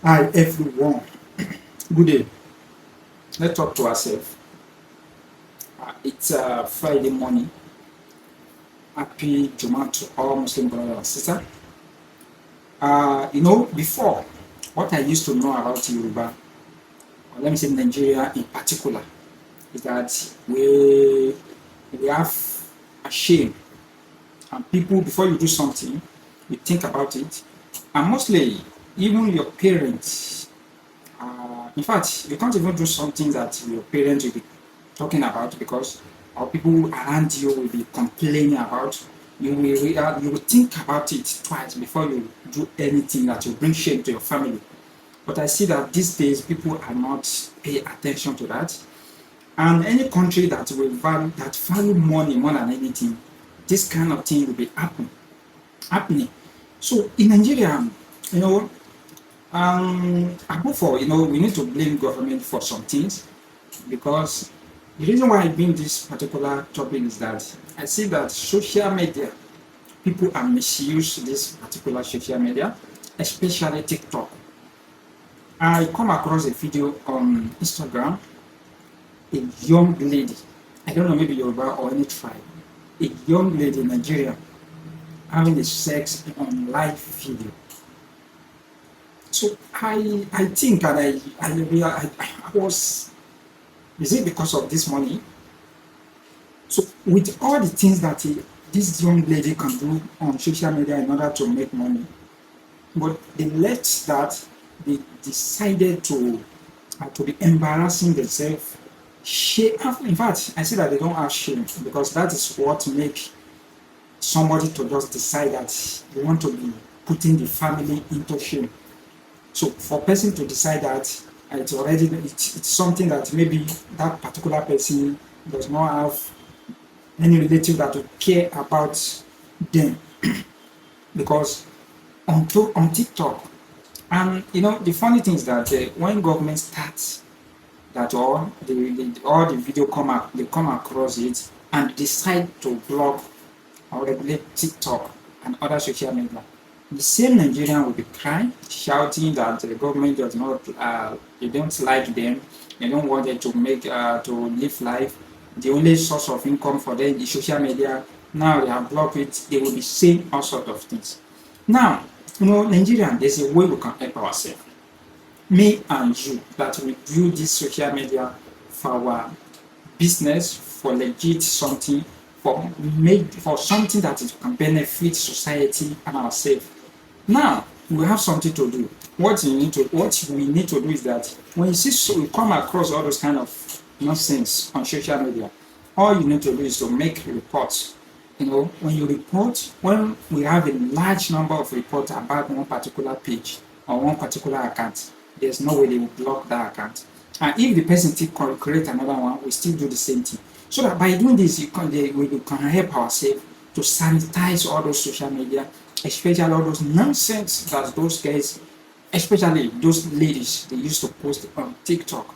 Hi everyone, good day. Let's talk to ourselves. It's Friday morning. Happy Jummah to all Muslim brothers and sisters. Before, what I used to know about Yoruba, or let me say Nigeria in particular, is that we have a shame, and people before you do something, you think about it, and mostly even your parents. In fact, you can't even do something that your parents will be talking about because or people around you will be complaining about. You will think about it twice before you do anything that will bring shame to your family. But I see that these days people are not pay attention to that. And any country that value money more than anything, this kind of thing will be happening. So in Nigeria, you know, above all, we need to blame government for some things because the reason why I bring this particular topic is that I see that social media, people are misuse this particular social media, especially TikTok. I come across a video on Instagram, a young lady, I don't know, maybe Yoruba or any tribe, a young lady in Nigeria having a sex on live video. So I think and I was, is it because of this money? So with all the things that this young lady can do on social media in order to make money, but they let that they decided to be embarrassing themselves. Shame. In fact, I see that they don't have shame because that is what make somebody to just decide that they want to be putting the family into shame. So for person to decide that it's something that maybe that particular person does not have any relative that would care about them because on TikTok. And the funny thing is that when government starts that all the video they come across it and decide to block or regulate TikTok and other social media, the same Nigerian will be crying, shouting that the government does not, they don't like them, they don't want them to live life. The only source of income for them is social media. Now they have blocked it. They will be saying all sorts of things. Now, Nigerian, there's a way we can help ourselves. Me and you, that we do this social media for our business, for legit something, for something that it can benefit society and ourselves. Now we have something to do. What we need to do is that when you see you come across all those kind of nonsense on social media, all you need to do is to make reports. When you report, when we have a large number of reports about one particular page or one particular account, there's no way they will block that account. And if the person still create another one, we still do the same thing. So that by doing this, we can help ourselves to sanitize all those social media, especially all those nonsense that those guys, especially those ladies, they used to post on TikTok.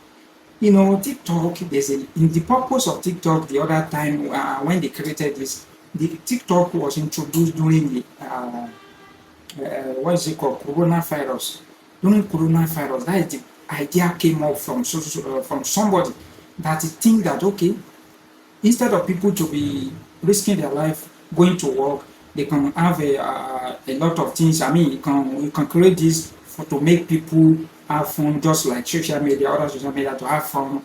TikTok, in the purpose of TikTok the other time when they created this, the TikTok was introduced during the what is it called, coronavirus. During coronavirus, that is the idea came up from somebody that think that okay, instead of people to be risking their life going to work, they can have a lot of things. I mean, you can create this to make people have fun, just like social media, other social media, to have fun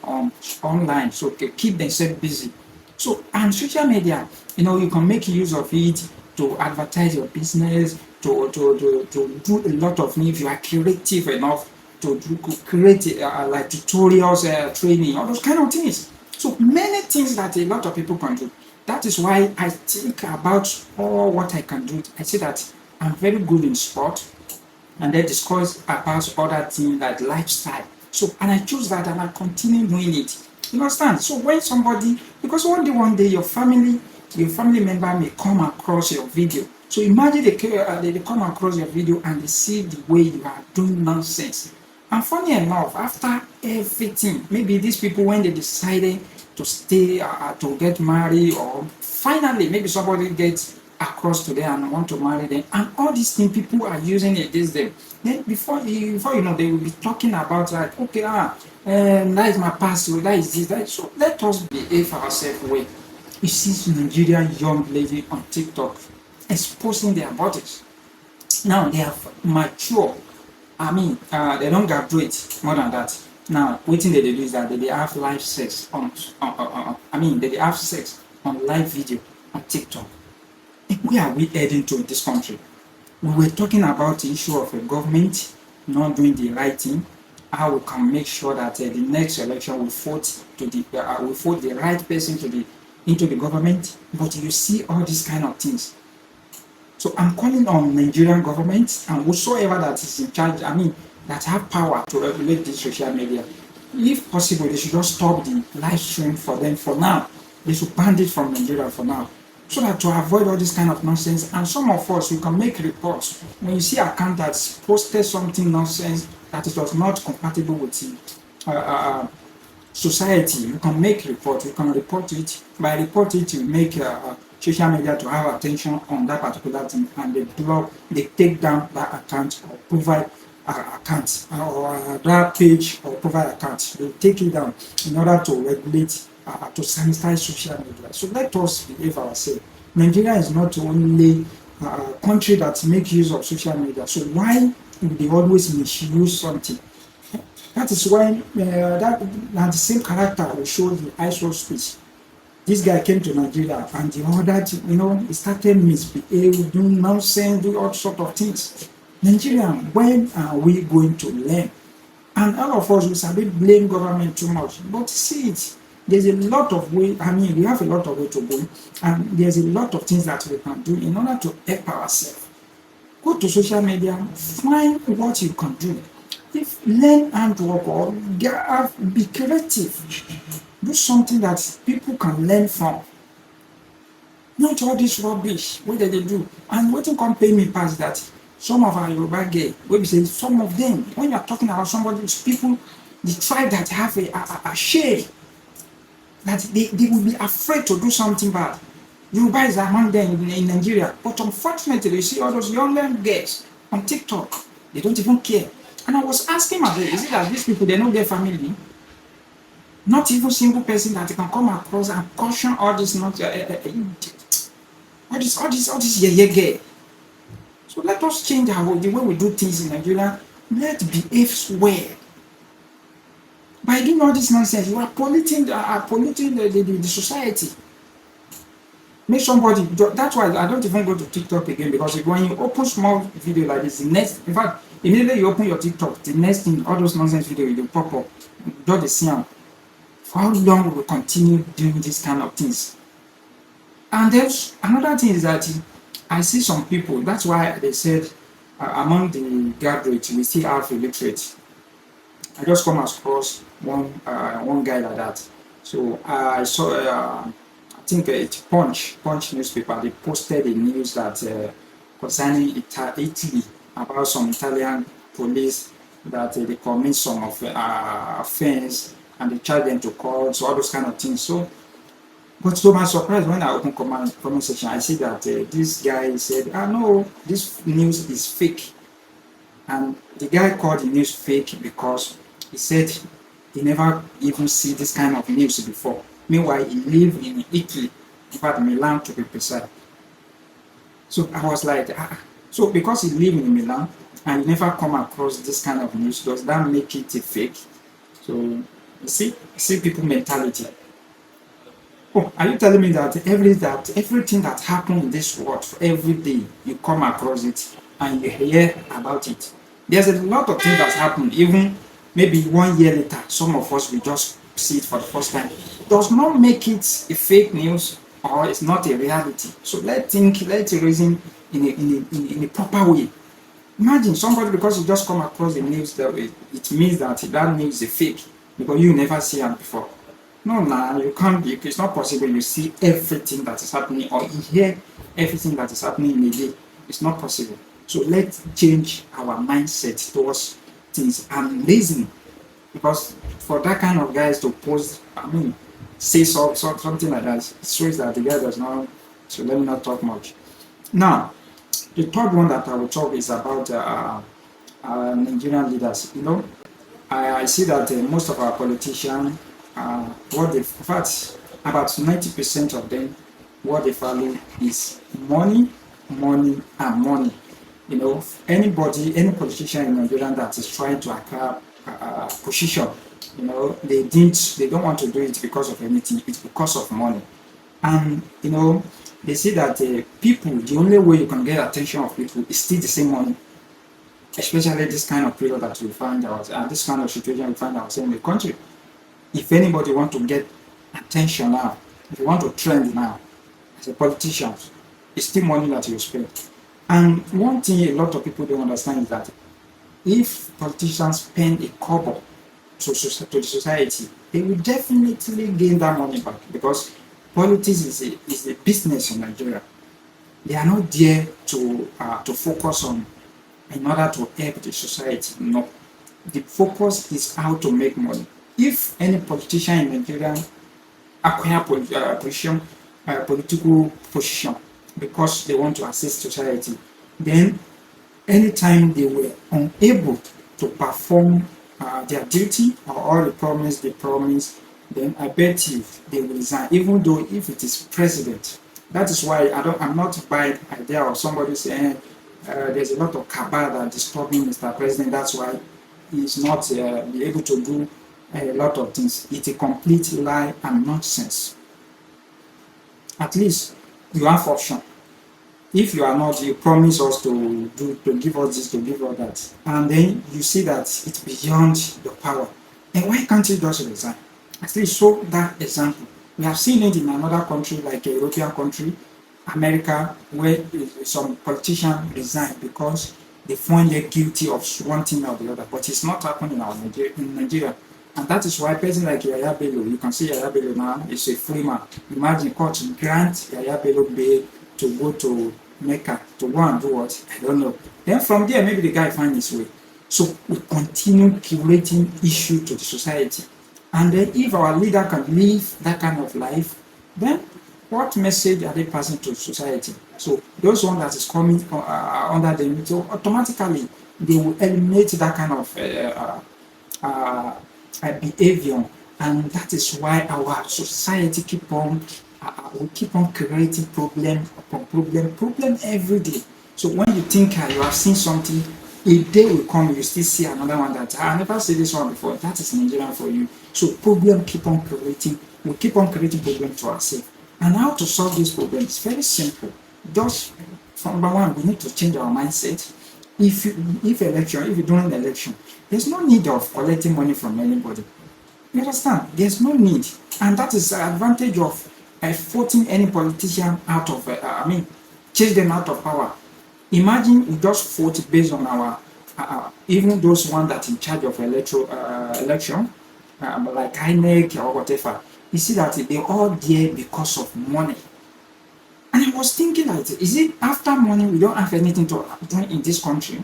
online, so they keep themselves busy. So, and social media, you can make use of it to advertise your business, to do a lot of things. If you are creative enough to create like tutorials, training, all those kind of things. So many things that a lot of people can do. That is why I think about all what I can do. I say that I'm very good in sport, and then discuss about other things like lifestyle. So, and I choose that and I continue doing it. You understand? So when somebody, because one day your family member may come across your video. So imagine they come across your video and they see the way you are doing nonsense. And funny enough, after everything, maybe these people, when they decided to stay, to get married, or finally maybe somebody gets across to them and want to marry them. And all these things, people are using it these days. Then before you know, they will be talking about like, okay, that is my past, so that is this, that. So let us behave ourselves well. You see Nigerian young lady on TikTok exposing their bodies. Now they have mature. I mean, they don't graduate more than that. Now, waiting they do is that they have live sex I mean, they have sex on live video on TikTok. Where are we heading to in this country? We were talking about the issue of a government not doing the right thing, how we can make sure that the next election we vote the right person into the government. But you see all these kind of things. So I'm calling on Nigerian government and whosoever that is in charge, I mean, that have power to regulate this social media. If possible, they should just stop the live stream for them for now. They should ban it from Nigeria for now. So that to avoid all this kind of nonsense, and some of us, we can make reports. When you see a account that's posted something nonsense that it was not compatible with the society, you can make report, you can report it. By report it, you make social media to have attention on that particular thing, and they take down that account or provide account or that page or provide account. They take it down in order to regulate, to sanitize social media. So let us behave ourselves. Nigeria is not only a country that make use of social media. So why would they always misuse something? That is why that the same character will show the ISO speech. This guy came to Nigeria and the ordered, he started misbehaving, doing nonsense, doing all sort of things. Nigerian, when are we going to learn? And all of us will start blame government too much. But see it, there's a lot of way, I mean, we have a lot of way to go, and there's a lot of things that we can do in order to help ourselves. Go to social media, find what you can do. If learn handwork or be creative, do something that people can learn from. Not all this rubbish. What did they do? And what can pay me past that? Some of our Yoruba gay, where we say some of them, when you're talking about somebody, people, the tribe that have a shame, that they will be afraid to do something bad. Yoruba is among them in Nigeria. But unfortunately, you see all those young girls on TikTok, they don't even care. And I was asking myself, is it that these people, they don't get family? Not even single person that can come across and caution all this, not all this yeah. So let us change the way we do things in Nigeria. Let's behave well. By doing all this nonsense, you are polluting the society. Make somebody. That's why I don't even go to TikTok again, because when you open small video like this, in fact, immediately you open your TikTok, the next thing, all those nonsense videos will pop up. Do the same. For how long will we continue doing this kind of things? And there's another thing is that I see some people. That's why they said among the graduates we still have illiterate. I just come across one guy like that. So I saw I think it's Punch newspaper. They posted a news that concerning Italy, about some Italian police that they commit some of offense and they charge them to court, so all those kind of things. So, but to my surprise, when I open comment section, I see that this guy said, no, this news is fake. And the guy called the news fake because he said he never even see this kind of news before. Meanwhile, he lived in Italy, in fact, Milan to be precise. So I was like, so because he lived in Milan and he never come across this kind of news, does that make it a fake? So you see people mentality. Oh, are you telling me that everything that happens in this world every day you come across it and you hear about it? There's a lot of things that happen, even maybe 1 year later, some of us will just see it for the first time. Does not make it a fake news or it's not a reality. So let's reason in a proper way. Imagine somebody, because you just come across the news, that it means that news is a fake because you never see it before. No, you can't. It's not possible. You see everything that is happening or you hear everything that is happening in a day. It's not possible. So let's change our mindset towards things and reason, because for that kind of guys to post, say something like that, it shows that the guy does not. So let me not talk much. Now, the third one that I will talk is about Nigerian leaders. I see that most of our politicians, in fact, about 90% of them, what they value is money, money, and money. Any politician in Nigeria that is trying to acquire position, they don't want to do it because of anything. It's because of money. And they say that people, the only way you can get attention of people is still the same money, especially this kind of period that we find out, and this kind of situation we find ourselves in the country. If anybody want to get attention now, if you want to trend now as a politician, it's still money that you spend. And one thing a lot of people don't understand is that if politicians spend a kobo to the society, they will definitely gain that money back, because politics is a business in Nigeria. They are not there to focus on in order to help the society. No, the focus is how to make money. If any politician in Nigeria acquire political position because they want to assist society, then anytime they were unable to perform their duty or all the promise they promised, then I bet you they will resign, even though if it is president. That is why I'm not buying idea of somebody saying there's a lot of cabal that disturbing Mr. President. That's why he's not be able to do a lot of things. It's a complete lie and nonsense. At least you have option. If you are not, you promise us to give us this, to give us that, and then you see that it's beyond your power. And why can't you just resign? At least show that example. We have seen it in another country, like a European country, America, where some politicians resign because they find them guilty of one thing or the other. But it's not happening in Nigeria. And that is why a person like Yaya Bello, you can see Yaya Bello now is a free man. Imagine court grant Yaya Bello bail to go to Mecca to go and do what? I don't know. Then from there, maybe the guy finds his way. So we continue curating issue to the society. And then if our leader can live that kind of life, then what message are they passing to society? So those one that is coming under them, so automatically they will eliminate that kind of behavior. And that is why our society we keep on creating problem upon problem every day. So when you think you have seen something, a day will come, you still see another one that I never seen this one before. That is Nigerian for you. So problem keep on creating. We keep on creating problem to ourselves. And how to solve this problem is very simple. Just from number one, we need to change our mindset. If you're doing an election, there's no need of collecting money from anybody. You understand? There's no need, and that is the advantage of voting any politician out of. Chase them out of power. Imagine we just vote based on our, even those one that in charge of election, like INEC or whatever. You see that they all there because of money. And I was thinking that, is it after money we don't have anything to do in this country?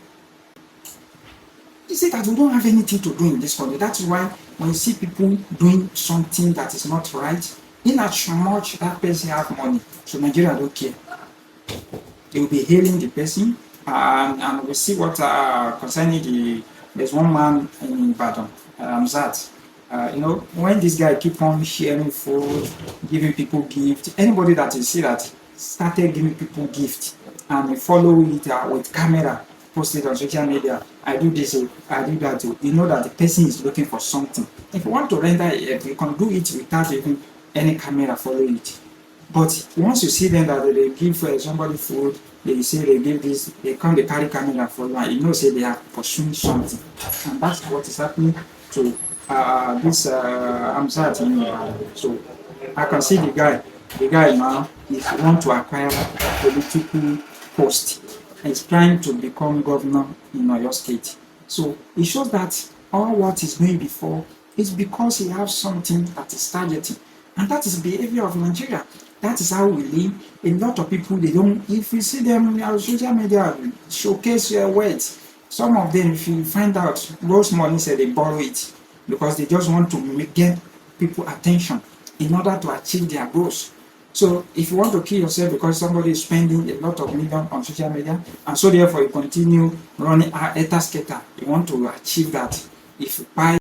Is it that we don't have anything to do in this country? That's why when you see people doing something that is not right, in as much that person have money, so Nigeria don't care. They will be hailing the person, and we see what concerning there's one man in Ibadan, Hamzat. When this guy keep on sharing food, giving people gifts, anybody that you see that started giving people gifts and follow it with camera, post it on social media, I do this, I do that, you know that the person is looking for something. If you want to render it, you can do it without even any camera follow it. But once you see them that they give somebody food, they say they give this, they carry camera for you, you know, say they are pursuing something. And that's what is happening to this Amzat. So I can see the guy now is want to acquire a political post. He's trying to become governor in Oyo State. So it shows that all what he's doing before is because he has something that is targeting. And that is the behavior of Nigeria. That is how we live. A lot of people, they don't, if you see them on social media, showcase their wealth. Some of them, if you find out, most money say they borrow it because they just want to get people attention in order to achieve their goals. So if you want to kill yourself because somebody is spending a lot of million on social media, and so therefore you continue running a skater, you want to achieve that. If you buy